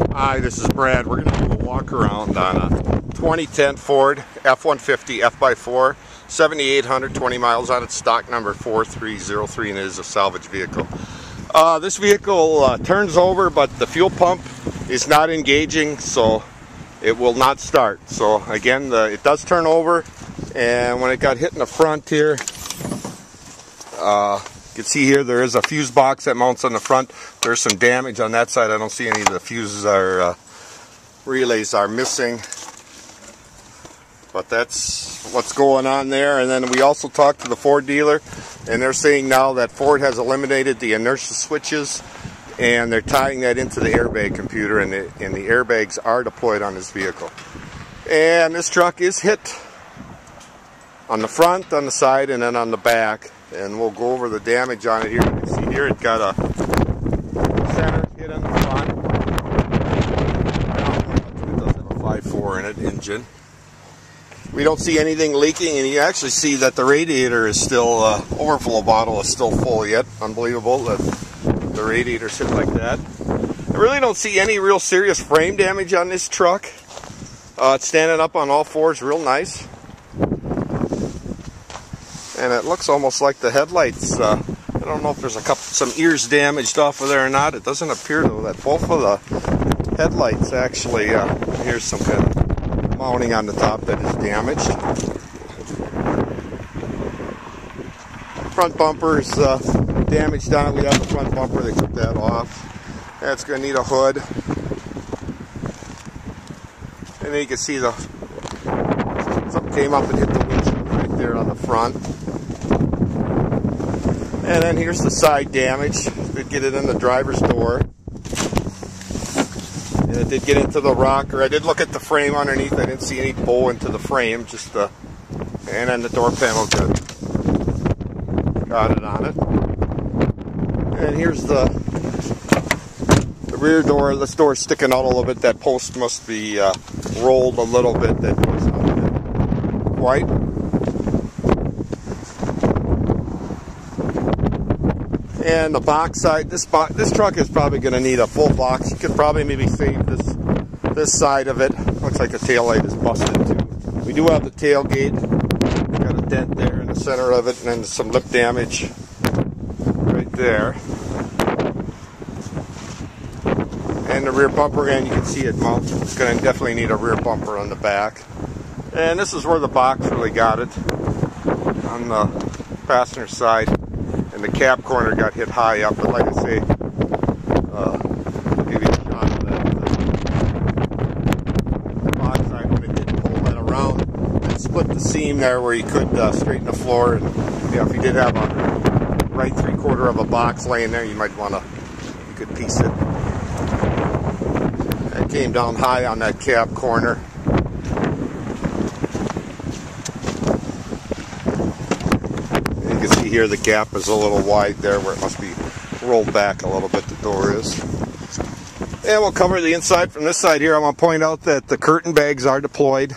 Hi, this is Brad. We're going to do a walk around on a 2010 Ford F-150 F x4, 7,800, 20 miles on it, stock number 4303, and it is a salvage vehicle. This vehicle turns over, but the fuel pump is not engaging, so it will not start. So again, it does turn over, and when it got hit in the front here, you can see here there is a fuse box that mounts on the front. There's some damage on that side. I don't see any of the fuses or relays are missing, but that's what's going on there. And then we also talked to the Ford dealer, and they're saying now that Ford has eliminated the inertia switches, and they're tying that into the airbag computer, and the airbags are deployed on this vehicle. And this truck is hit on the front, on the side, and then on the back. And we'll go over the damage on it here. You can see here it got a center hit on the front. It does have a 5.4 in it engine. We don't see anything leaking, and you actually see that the radiator is still, overflow bottle is still full yet. Unbelievable that the radiator's hit like that. I really don't see any real serious frame damage on this truck. It's standing up on all fours real nice. And it looks almost like the headlights, I don't know if there's some ears damaged off of there or not. It doesn't appear though that both of the headlights actually, here's some kind of mounting on the top that is damaged. Front bumper is damaged on it. We have the front bumper, they took that off. That's going to need a hood. And then you can see something came up and hit the windshield right there on the front. And then here's the side damage. Did get it in the driver's door. And it did get into the rocker. I did look at the frame underneath. I didn't see any bow into the frame. Just and then the door panel got it on it. And here's the rear door. This door is sticking out a little bit. That post must be rolled a little bit. That was white. And the box side, this truck is probably going to need a full box. You could probably maybe save this side of it. Looks like the taillight is busted too. We do have the tailgate. Got a dent there in the center of it, and then some lip damage right there. And the rear bumper, and you can see it mounted. It's going to definitely need a rear bumper on the back. And this is where the box really got it, on the passenger side. And the cab corner got hit high up, but like I say, maybe a shot of that box side when it did pull that around and split the seam there where you could straighten the floor. And yeah, if you did have a right 3/4 of a box laying there, you might want to, you could piece it. It came down high on that cab corner. Here the gap is a little wide there where it must be rolled back a little bit, the door is. And we'll cover the inside from this side here. I want to point out that the curtain bags are deployed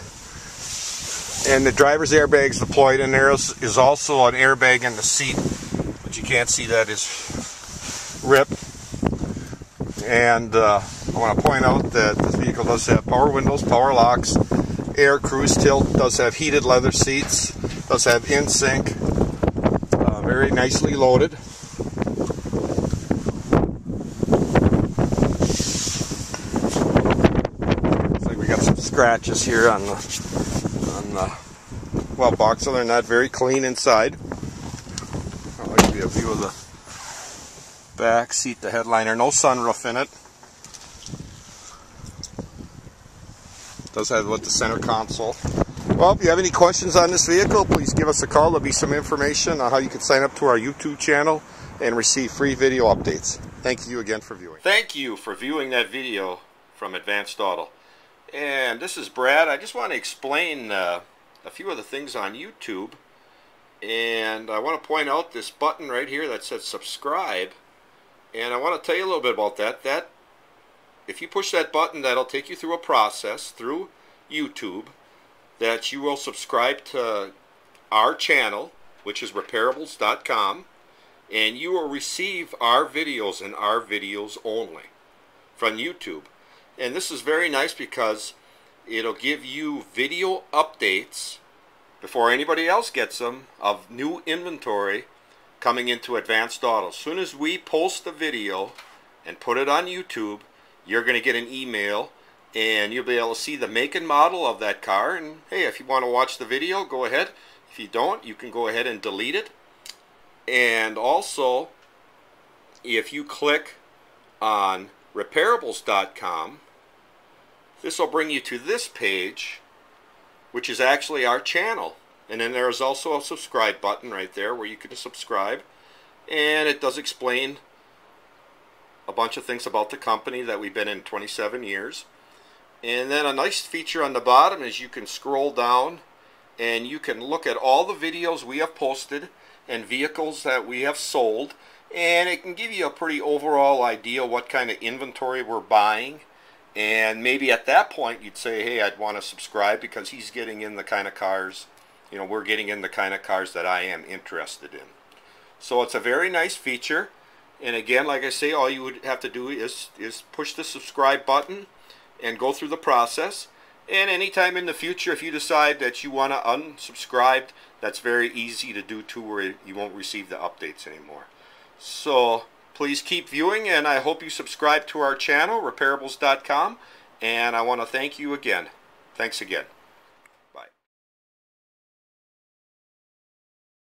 and the driver's airbag is deployed, and there is also an airbag in the seat, but you can't see that is ripped. And I want to point out that this vehicle does have power windows, power locks, air cruise tilt, does have heated leather seats, does have in-sync. Very nicely loaded. Looks like we got some scratches here on the well box. Other than that, very clean inside. I'll give you a view of the back seat, the headliner. No sunroof in it. Does have with the center console. Well, if you have any questions on this vehicle, please give us a call. There'll be some information on how you can sign up to our YouTube channel and receive free video updates. Thank you again for viewing. Thank you for viewing that video from Advanced Auto. And this is Brad. I just want to explain a few of the things on YouTube. And I want to point out this button right here that says subscribe. And I want to tell you a little bit about that. If you push that button, that'll take you through a process through YouTube that you will subscribe to our channel, which is repairables.com, and you will receive our videos and our videos only from YouTube. And this is very nice because it'll give you video updates before anybody else gets them of new inventory coming into Advanced Auto. As soon as we post the video and put it on YouTube, you're going to get an email and you'll be able to see the make and model of that car. And hey, if you want to watch the video, go ahead. If you don't, you can go ahead and delete it. And also, if you click on repairables.com, this will bring you to this page, which is actually our channel. And then there is also a subscribe button right there where you can subscribe. And it does explain a bunch of things about the company that we've been in 27 years. And then a nice feature on the bottom is you can scroll down and you can look at all the videos we have posted and vehicles that we have sold. And it can give you a pretty overall idea what kind of inventory we're buying. And maybe at that point you'd say, hey, I'd want to subscribe because he's getting in the kind of cars, you know, we're getting in the kind of cars that I am interested in. So it's a very nice feature. And again, like I say, all you would have to do is push the subscribe button and go through the process. And anytime in the future, if you decide that you want to unsubscribe, that's very easy to do too, where you won't receive the updates anymore. So please keep viewing, and I hope you subscribe to our channel, repairables.com, and I want to thank you again. Thanks again.